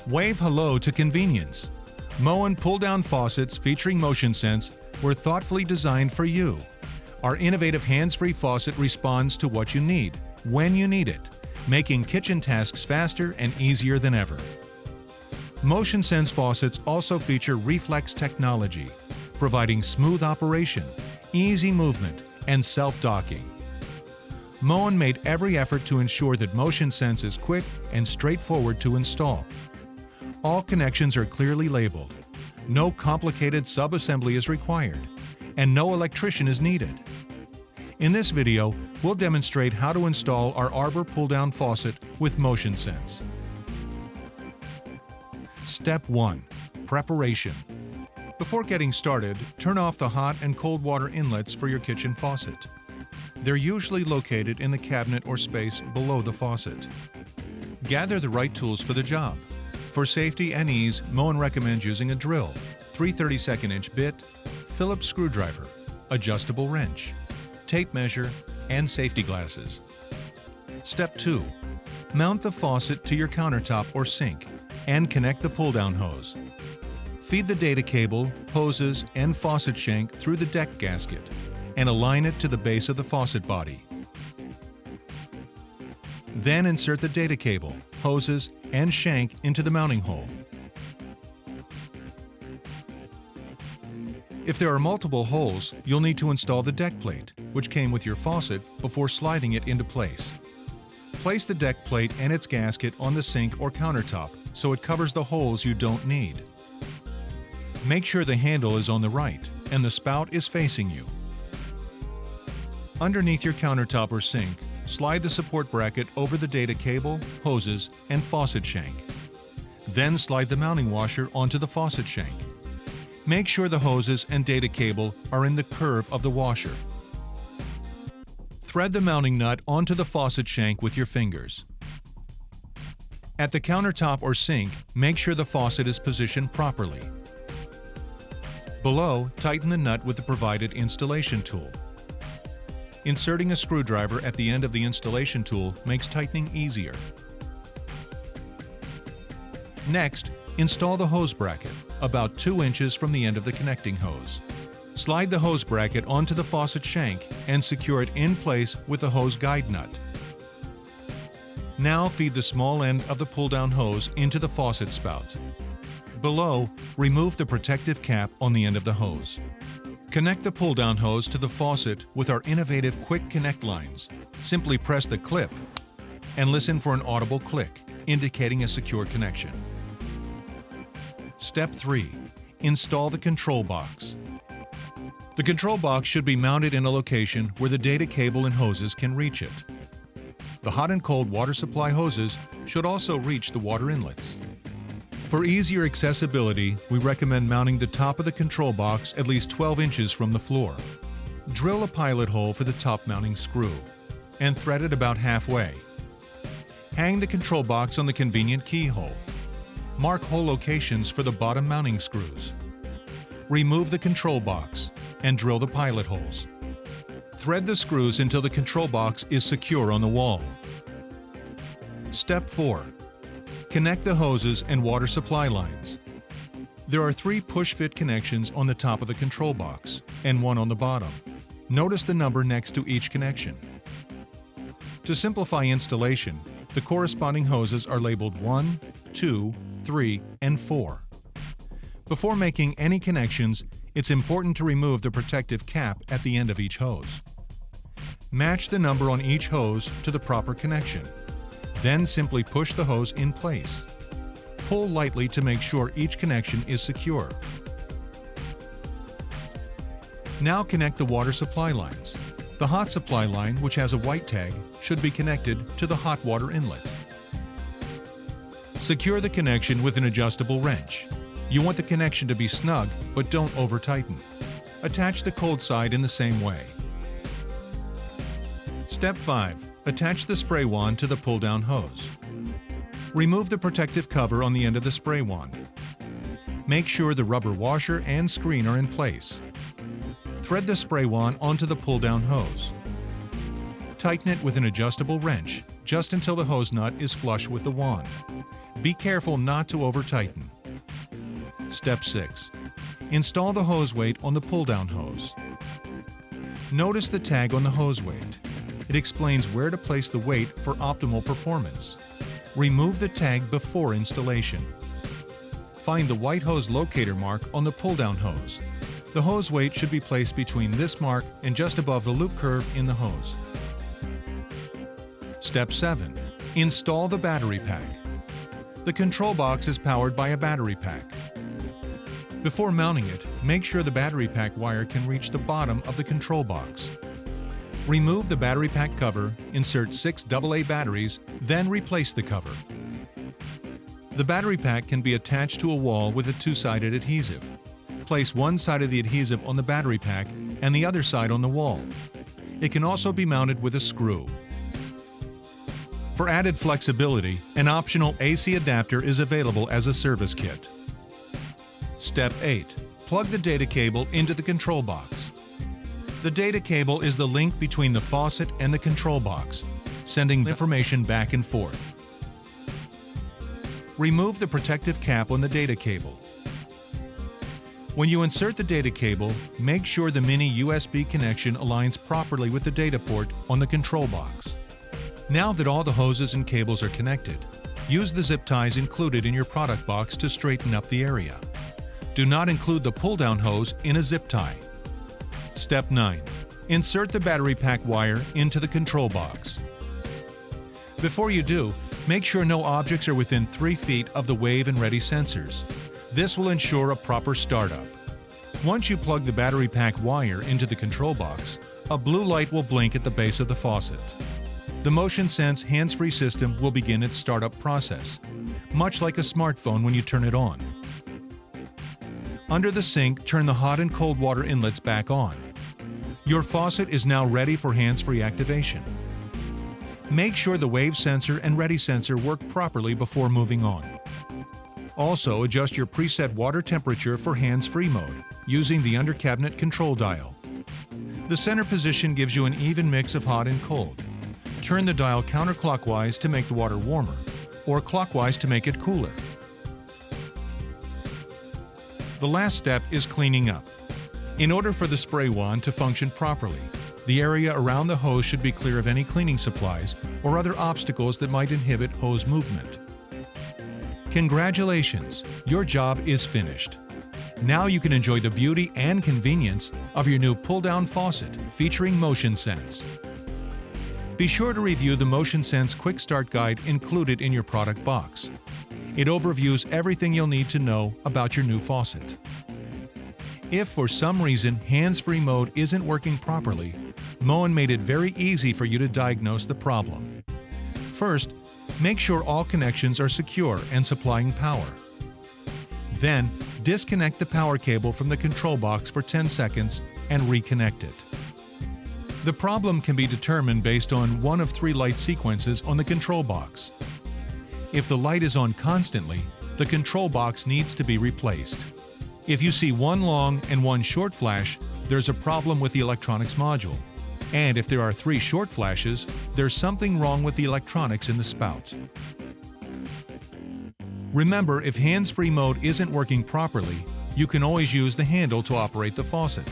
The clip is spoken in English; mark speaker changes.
Speaker 1: Wave hello to convenience. MOEN pull-down faucets featuring motionsense were thoughtfully designed for you. Our innovative hands-free faucet responds to what you need, when you need it, making kitchen tasks faster and easier than ever. motionsense faucets also feature reflex technology, providing smooth operation, easy movement, and self-docking. MOEN made every effort to ensure that motionsense is quick and straightforward to install. All connections are clearly labeled. No complicated sub-assembly is required, and no electrician is needed. In this video, we'll demonstrate how to install our Arbor pull-down faucet with motionsense. Step 1. Preparation. Before getting started, turn off the hot and cold water inlets for your kitchen faucet. They're usually located in the cabinet or space below the faucet. Gather the right tools for the job. For safety and ease, MOEN recommends using a drill, 3/32" bit, Phillips screwdriver, adjustable wrench, tape measure, and safety glasses. Step 2. Mount the faucet to your countertop or sink and connect the pull-down hose. Feed the data cable, hoses, and faucet shank through the deck gasket and align it to the base of the faucet body. Then insert the data cable, hoses, and shank into the mounting hole. If there are multiple holes, you'll need to install the deck plate, which came with your faucet, before sliding it into place. Place the deck plate and its gasket on the sink or countertop so it covers the holes you don't need. Make sure the handle is on the right and the spout is facing you. Underneath your countertop or sink, slide the support bracket over the data cable, hoses, and faucet shank. Then slide the mounting washer onto the faucet shank. Make sure the hoses and data cable are in the curve of the washer. Thread the mounting nut onto the faucet shank with your fingers. At the countertop or sink, make sure the faucet is positioned properly. Below, tighten the nut with the provided installation tool. Inserting a screwdriver at the end of the installation tool makes tightening easier. Next, install the hose bracket, about 2 inches from the end of the connecting hose. Slide the hose bracket onto the faucet shank and secure it in place with the hose guide nut. Now feed the small end of the pull-down hose into the faucet spout. Below, remove the protective cap on the end of the hose. Connect the pull-down hose to the faucet with our innovative Quick Connect lines. Simply press the clip and listen for an audible click, indicating a secure connection. Step 3. Install the control box. The control box should be mounted in a location where the data cable and hoses can reach it. The hot and cold water supply hoses should also reach the water inlets. For easier accessibility, we recommend mounting the top of the control box at least 12 inches from the floor. Drill a pilot hole for the top mounting screw and thread it about halfway. Hang the control box on the convenient keyhole. Mark hole locations for the bottom mounting screws. Remove the control box and drill the pilot holes. Thread the screws until the control box is secure on the wall. Step 4. Connect the hoses and water supply lines. There are 3 push-fit connections on the top of the control box and 1 on the bottom. Notice the number next to each connection. To simplify installation, the corresponding hoses are labeled 1, 2, 3, and 4. Before making any connections, it's important to remove the protective cap at the end of each hose. Match the number on each hose to the proper connection. Then simply push the hose in place. Pull lightly to make sure each connection is secure. Now connect the water supply lines. The hot supply line, which has a white tag, should be connected to the hot water inlet. Secure the connection with an adjustable wrench. You want the connection to be snug, but don't over-tighten. Attach the cold side in the same way. Step 5. Attach the spray wand to the pull-down hose. Remove the protective cover on the end of the spray wand. Make sure the rubber washer and screen are in place. Thread the spray wand onto the pull-down hose. Tighten it with an adjustable wrench just until the hose nut is flush with the wand. Be careful not to over-tighten. Step 6. Install the hose weight on the pull-down hose. Notice the tag on the hose weight. It explains where to place the weight for optimal performance. Remove the tag before installation. Find the white hose locator mark on the pull-down hose. The hose weight should be placed between this mark and just above the loop curve in the hose. Step 7. Install the battery pack. The control box is powered by a battery pack. Before mounting it, make sure the battery pack wire can reach the bottom of the control box. Remove the battery pack cover, insert 6 AA batteries, then replace the cover. The battery pack can be attached to a wall with a 2-sided adhesive. Place one side of the adhesive on the battery pack and the other side on the wall. It can also be mounted with a screw. For added flexibility, an optional AC adapter is available as a service kit. Step 8. Plug the data cable into the control box. The data cable is the link between the faucet and the control box, sending information back and forth. Remove the protective cap on the data cable. When you insert the data cable, make sure the mini USB connection aligns properly with the data port on the control box. Now that all the hoses and cables are connected, use the zip ties included in your product box to straighten up the area. Do not include the pull-down hose in a zip tie. Step 9. Insert the battery pack wire into the control box. Before you do, make sure no objects are within 3 feet of the wave and ready sensors. This will ensure a proper startup. Once you plug the battery pack wire into the control box, a blue light will blink at the base of the faucet. The motionsense hands-free system will begin its startup process, much like a smartphone when you turn it on. Under the sink, turn the hot and cold water inlets back on. Your faucet is now ready for hands-free activation. Make sure the wave sensor and ready sensor work properly before moving on. Also, adjust your preset water temperature for hands-free mode using the under-cabinet control dial. The center position gives you an even mix of hot and cold. Turn the dial counterclockwise to make the water warmer, or clockwise to make it cooler. The last step is cleaning up. In order for the spray wand to function properly, the area around the hose should be clear of any cleaning supplies or other obstacles that might inhibit hose movement. Congratulations! Your job is finished. Now you can enjoy the beauty and convenience of your new pull-down faucet featuring motionsense. Be sure to review the motionsense Quick Start Guide included in your product box. It overviews everything you'll need to know about your new faucet. If for some reason hands-free mode isn't working properly, MOEN made it very easy for you to diagnose the problem. First, make sure all connections are secure and supplying power. Then, disconnect the power cable from the control box for 10 seconds and reconnect it. The problem can be determined based on one of 3 light sequences on the control box. If the light is on constantly, the control box needs to be replaced. If you see one long and one short flash, there's a problem with the electronics module. And if there are 3 short flashes, there's something wrong with the electronics in the spout. Remember, if hands-free mode isn't working properly, you can always use the handle to operate the faucet.